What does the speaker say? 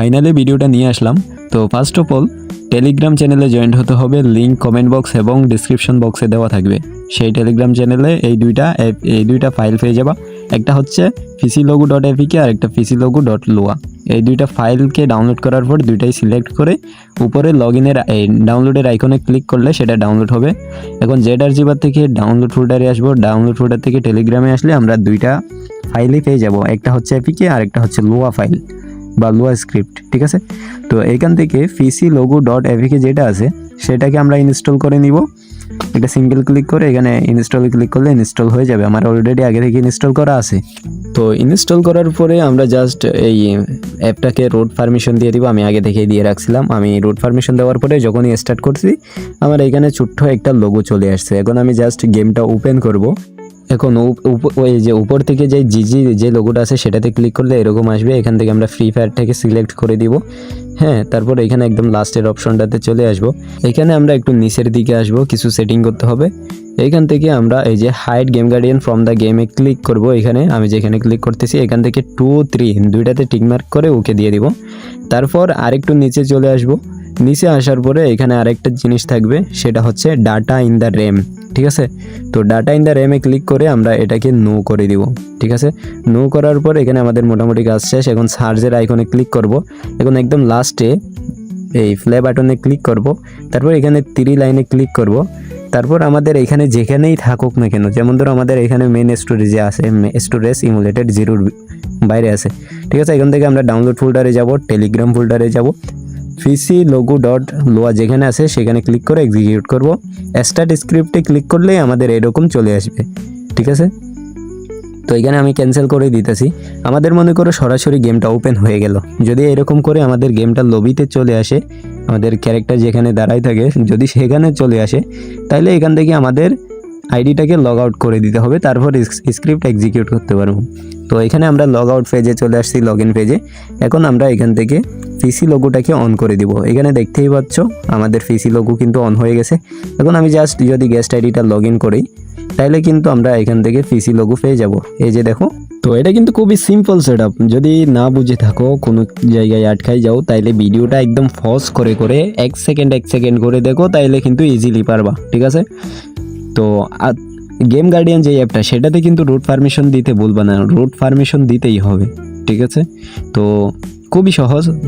Finally ভিডিওটা নিয়ে আসলাম। তো ফার্স্ট অফ অল টেলিগ্রাম চ্যানেলে জয়েন্ট হতে হবে, লিঙ্ক কমেন্ট বক্স এবং ডিসক্রিপশন বক্সে দেওয়া থাকবে। সেই টেলিগ্রাম চ্যানেলে এই দুইটা ফাইল পেয়ে যাবা। একটা হচ্ছে fclogo.apk আর একটা fclogo.lua। এই দুইটা ফাইলকে ডাউনলোড করার পর দুইটাই সিলেক্ট করে উপরে লগইনের ডাউনলোডের আইকনে ক্লিক করলে সেটা ডাউনলোড হবে। এখন জেডআরজিবার থেকে ডাউনলোড ফোল্ডারে আসবো, ডাউনলোড ফোল্ডার থেকে টেলিগ্রামে আসলে আমরা দুইটা ফাইলই পেয়ে যাব। একটা হচ্ছে এপিকে আর একটা হচ্ছে লুয়া ফাইল বা লুয়া স্ক্রিপ্ট, ঠিক আছে। তো এখান থেকে fclogo.apk যেটা আছে সেটাকে আমরা ইনস্টল করে নিব। এটা সিঙ্গেল ক্লিক করে এখানে ইনস্টলে ক্লিক করলে ইনস্টল হয়ে যাবে। আমার অলরেডি আগে থেকে ইনস্টল করা আছে। তো ইনস্টল করার পরে আমরা জাস্ট এই অ্যাপটাকে রুট পারমিশন দিয়ে দিব। আমি আগে থেকেই দিয়ে রাখছিলাম। আমি রুট পারমিশন দেওয়ার পরে যখনই স্টার্ট করছি আমার এখানে ছোট্ট একটা লোগো চলে আসছে। এখন আমি জাস্ট গেমটা ওপেন করব। এখন ওই যে উপর থেকে যে লোগোটা আছে সেটাতে ক্লিক করলে এরকম আসবে। এখান থেকে আমরা ফ্রি ফায়ারটাকে সিলেক্ট করে দিব। হ্যাঁ, তারপর এখানে একদম লাস্টের অপশনটাতে চলে আসব। এখানে আমরা একটু নিচের দিকে আসব, কিছু সেটিং করতে হবে। এইখান থেকে আমরা এই যে hide game guardian from the গেমে ক্লিক করব। এখানে আমি যেখানে ক্লিক করতেছি এখান থেকে 2, 3 দুইটাতে টিকমার্ক করে ওকে দিয়ে দিব। তারপর আরেকটু নিচে চলে আসব। নিচে আসার পরে এখানে আরেকটা জিনিস থাকবে, সেটা হচ্ছে ডাটা ইন দ্য র্যাম, ঠিক আছে। তো ডাটা ইন দ্য র্যামে ক্লিক করে আমরা এটাকে নো করে দিব, ঠিক আছে। নো করার পর এখানে আমাদের মোটামুটি কাজ শেষ। এখন সার্চের আইকনে ক্লিক করব। এখন একদম লাস্টে এই প্লে বাটনে ক্লিক করব। তারপর এখানে 3 লাইনে ক্লিক করব। তারপর আমাদের এখানে যেখানেই থাকুক না কেন, যেমন ধরো আমাদের এখানে মেন স্টোরেজে আছে, স্টোরেজ ইমুলেটেড 0 বাইরে আছে, ঠিক আছে। এখান থেকে আমরা ডাউনলোড ফোল্ডারে যাব, টেলিগ্রাম ফোল্ডারে যাব, fclogo.lua যেখানে আছে সেখানে ক্লিক করে এক্সিকিউট করব। স্টার্ট স্ক্রিপ্টে ক্লিক করলেই আমাদের এরকম চলে আসবে, ঠিক আছে। তো এখানে আমি ক্যান্সেল করে দিতেছি। আমাদের মনে করো সরাসরি গেমটা ওপেন হয়ে গেল। যদি এরকম করে আমাদের গেমটা লবিতে চলে আসে, আমাদের ক্যারেক্টার যেখানে দাঁড়ায় থাকে যদি সেখানে চলে আসে, তাহলে এখান থেকে আমাদের আইডিটাকে লগ আউট করে দিতে হবে, তারপর স্ক্রিপ্ট এক্সিকিউট করতে পারবো। তো এখানে আমরা লগ আউট পেজে চলে আসছি, লগ ইন পেজে। এখন আমরা এখান থেকে fclogo-টাকে অন করে দিব। এখানে দেখতেই পাচ্ছ আমাদের fclogo কিন্তু অন হয়ে গেছে। এখন আমি জাস্ট যদি গেস্ট আইডিটা লগ ইন করি তাইলে কিন্তু আমরা এখান থেকে fclogo পেয়ে যাব। এই যে দেখো। তো এটা কিন্তু খুবই সিম্পল সেটআপ। যদি না বুঝে থাকো, কোনো জায়গায় আটকাই যাও, তাইলে ভিডিওটা একদম পজ করে করে 1 সেকেন্ড করে দেখো, তাইলে কিন্তু ইজিলি পারবা, ঠিক আছে। তো গেম গার্ডিয়ান যে অ্যাপটা সেটাতে কিন্তু রুট পারমিশন দিতে ভুলবা না, রুট পারমিশন দিতেই হবে, ঠিক আছে। তো খুবই সহজ।